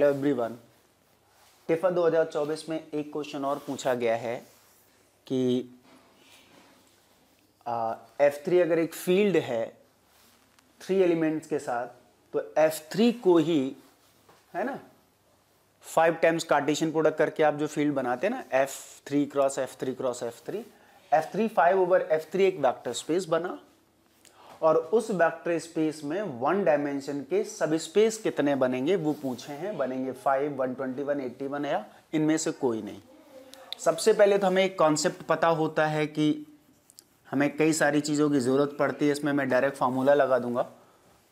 Hello everyone. TIFFA 2024 में एक question और पूछा गया है कि F3 अगर एक फील्ड है 3 एलिमेंट्स के साथ, तो F3 को ही, है ना, 5 टाइम्स कार्टेशियन प्रोडक्ट करके आप जो फील्ड बनाते हैं ना, F3 cross F3 cross F3 5 over F3 एक वेक्टर स्पेस बना, और उस वेक्टर स्पेस में 1 डायमेंशन के सब स्पेस कितने बनेंगे वो पूछे हैं। बनेंगे 5, 121, 81 या इनमें से कोई नहीं। सबसे पहले तो हमें एक कॉन्सेप्ट पता होता है कि हमें कई सारी चीज़ों की ज़रूरत पड़ती है। इसमें मैं डायरेक्ट फार्मूला लगा दूंगा।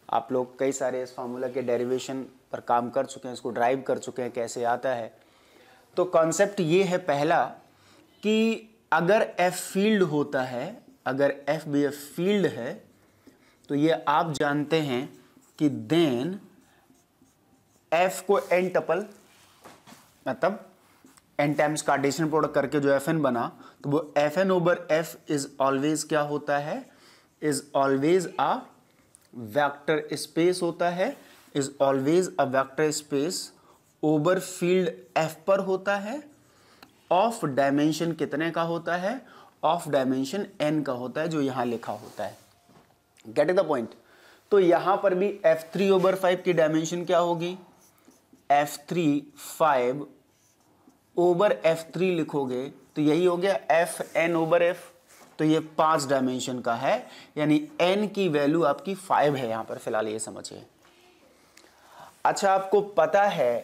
आप लोग कई सारे इस फार्मूला के डेरिवेशन पर काम कर चुके हैं, इसको ड्राइव कर चुके हैं कैसे आता है। तो कॉन्सेप्ट ये है पहला कि अगर F फील्ड होता है, अगर F भी फील्ड है, तो ये आप जानते हैं कि देन F को n टपल, मतलब n टाइम्स कार्टेशियन प्रोडक्ट करके जो Fn बना, तो वो Fn over F is always क्या होता है, is always a vector space होता है, is always a vector space over field F पर होता है। ऑफ डायमेंशन कितने का होता है, ऑफ डायमेंशन n का होता है, जो यहां लिखा होता है। Get the point. तो यहां पर भी F3 ओवर 5 की डायमेंशन क्या होगी, F3 5 ओवर F3 लिखोगे तो यही हो गया Fn ओवर F। तो ये 5 डायमेंशन का है, यानी n की वैल्यू आपकी 5 है यहां पर, फिलहाल ये समझिए। अच्छा, आपको पता है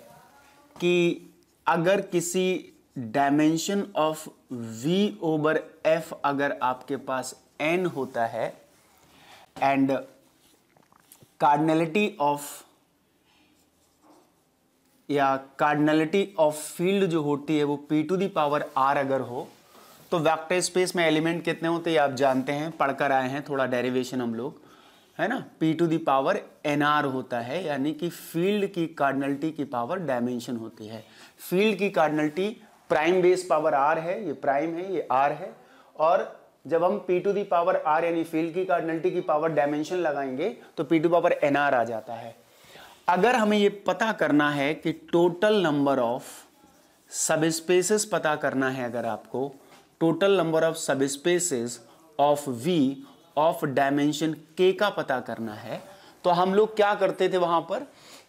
कि अगर किसी dimension of v over f अगर आपके पास n होता है एंड कार्डिनलिटी ऑफ फील्ड जो होती है वो p to the power r अगर हो, तो वेक्टर स्पेस में एलिमेंट कितने होते हैं आप जानते हैं, पढ़कर आए हैं थोड़ा डेरिवेशन हम लोग, है ना। p to the power nr होता है, यानी कि फील्ड की कार्डिनलिटी की पावर डायमेंशन होती है। फील्ड की cardinality prime base power r है, ये प्राइम है, ये r है, और जब हम p to the power r यानी फील्ड की कार्डिनलिटी की पावर डायमेंशन लगाएंगे तो p टू पावर nr आ जाता है। अगर हमें ये पता करना है कि टोटल नंबर ऑफ सबस्पेसेस पता करना है, अगर आपको total number of subspaces of v of dimension k का पता करना है, तो हम लोग क्या करते थे वहां पर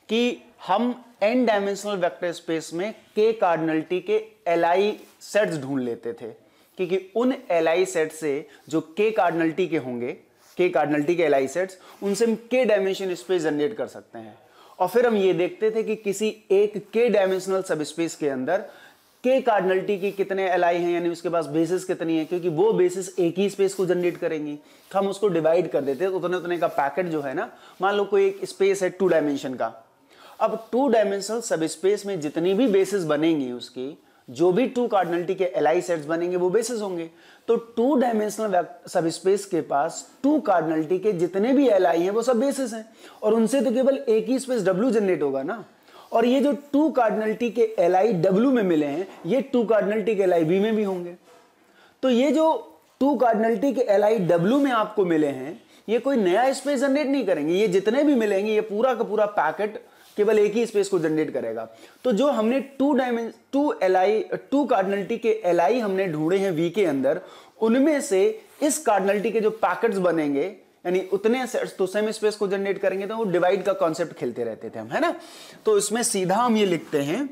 कि हम n डायमेंशनल वेक्टर स्पेस में k कार्डिनलिटी के li सेट्स ढूंढ लेते थे, क्योंकि उन li सेट से जो k कार्डिनलिटी के होंगे, k कार्डिनलिटी के li सेट्स, उनसे हम k डायमेंशन स्पेस जनरेट कर सकते हैं। और फिर हम ये देखते थे कि किसी एक k डायमेंशनल सबस्पेस के अंदर k कार्डिनलिटी की कितने li हैं, यानी उसके पास बेसिस कितनी है, क्योंकि वो बेसिस एक ही स्पेस को जनरेट करेंगी। तो हम उसको डिवाइड कर देते, उतने उतने का पैकेट जो है ना, मान लो कोई एक स्पेस है 2 डायमेंशन का। अब 2 डायमेंशनल सबस्पेस में जितनी भी बेसिस बनेंगी, उसकी जो भी 2 कार्डिनलिटी के li सेट्स बनेंगे वो बेसिस होंगे। तो 2 डायमेंशनल सबस्पेस के पास 2 कार्डिनलिटी के जितने भी li हैं वो सब बेसिस हैं, और उनसे तो केवल एक ही स्पेस w जनरेट होगा ना। और ये जो 2 कार्डिनलिटी के li w में मिले हैं, ये 2 कार्डिनलिटी के li v में भी होंगे। तो ये जो 2 कार्डिनलिटी के li w में आपको मिले हैं, ये कोई नया स्पेस जनरेट नहीं करेंगे, ये जितने भी मिलेंगे ये पूरा का पूरा पैकेट केवल एक ही स्पेस को जनरेट करेगा। तो जो हमने 2 कार्डिनलिटी के li हमने ढूंढे हैं v के अंदर, उनमें से इस कार्डिनलिटी के जो पैकेट्स बनेंगे, यानी उतने सेट्स तो सेम स्पेस को जनरेट करेंगे। तो वो डिवाइड का कॉन्सेप्ट खेलते रहते थे हम, है ना। तो इसमें सीधा हम ये लिखते हैं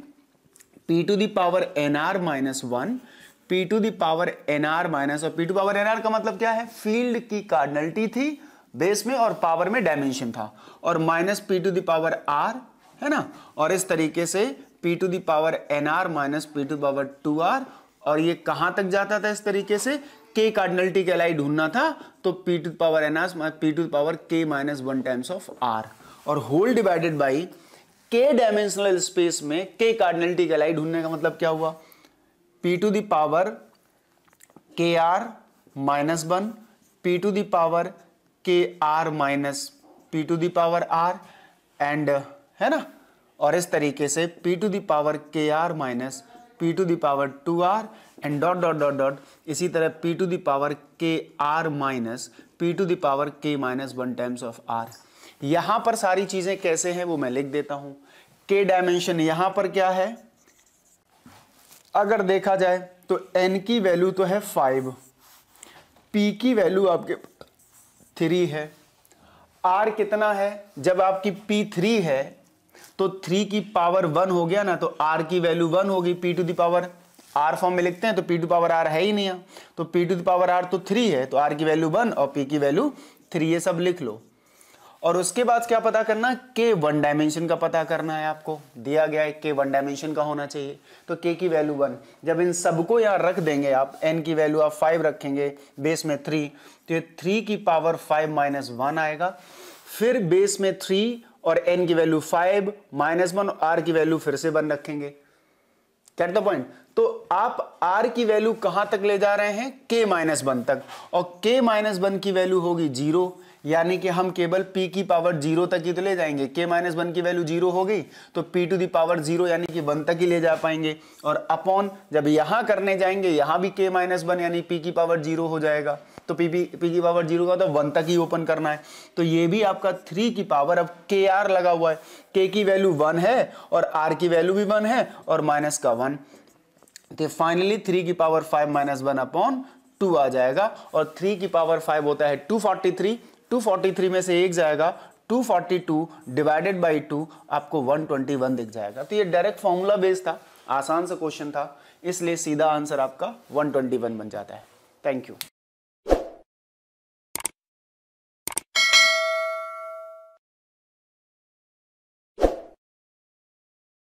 p to the power nr minus 1, p to the power nr minus, और p टू पावर nr का मतलब क्या है, फील्ड की कार्डिनलिटी थी बेस में और पावर में डायमेंशन था, और minus p to the power r, है ना। और इस तरीके से p to the power nr minus p to power 2r, और ये कहां तक जाता था, इस तरीके से k कार्डिनलिटी के li ढूंढना था, तो p to power nr p to power k minus 1 times of r, और whole divided by k dimensional space में k कार्डिनलिटी के li ढूंढने का मतलब क्या हुआ, p to the power kr minus 1 p to the power kr minus p to the power r, and, है ना। और इस तरीके से p to the power kr minus p to the power 2r, and dot dot dot dot, इसी तरह p to the power kr minus p to the power k minus 1 times of r। यहां पर सारी चीजें कैसे हैं वो मैं लिख देता हूं। के डायमेंशन यहां पर क्या है, अगर देखा जाए तो n की वैल्यू तो है 5, p की वैल्यू आपके 3 है, r कितना है, जब आपकी p 3 है तो 3 की पावर 1 हो गया ना, तो r की वैल्यू 1 होगी, p to the power r form में लिखते हैं तो p टू पावर r है ही नहीं है, तो p to the power r तो 3 है, तो r की वैल्यू 1 और p की वैल्यू 3, ये सब लिख लो। और उसके बाद क्या पता करना, k वन डायमेंशन का पता करना है, आपको दिया गया है k वन डायमेंशन का होना चाहिए, तो k की वैल्यू 1, जब इन सबको यहां रख देंगे आप, n की वैल्यू आप 5 रखेंगे, बेस में 3, तो ये 3 की पावर 5 माइनस 1 आएगा, फिर बेस में 3 और n की वैल्यू 5 माइनस 1, r की वैल्यू फिर से 1 रखेंगे। Get the point. तो आप r की वैल्यू कहां तक ले जा रहे हैं, k माइनस 1 तक, और k माइनस 1 की वैल्यू होगी 0, यानी कि हम केवल p की पावर 0 तक ही तो ले जाएंगे, k माइनस 1 की वैल्यू 0 हो गई तो p टू द पावर 0 यानी कि 1 तक ही ले जा पाएंगे, और अपॉन जब यहां करने जाएंगे यहां भी k माइनस 1 यानी p की पावर 0 हो जाएगा, तो p की पावर 0 का तो 1 तक ही ओपन करना है, तो ये भी आपका 3 की पावर, अब kr लगा हुआ है, k की वैल्यू 1 है और r की वैल्यू भी 1 है और माइनस का 1, तो फाइनली 3 की पावर 5 माइनस 1 अपॉन 2 आ जाएगा, और 3 की पावर 5 होता है 243, 243 में से एक जाएगा, 242 डिवाइडेड बाई 2 आपको 121 दिख जाएगा। तो ये डायरेक्ट फॉर्मूला बेस्ड था, आसान सा क्वेश्चन था, इसलिए सीधा आंसर आपका 121 बन जाता है। Thank you.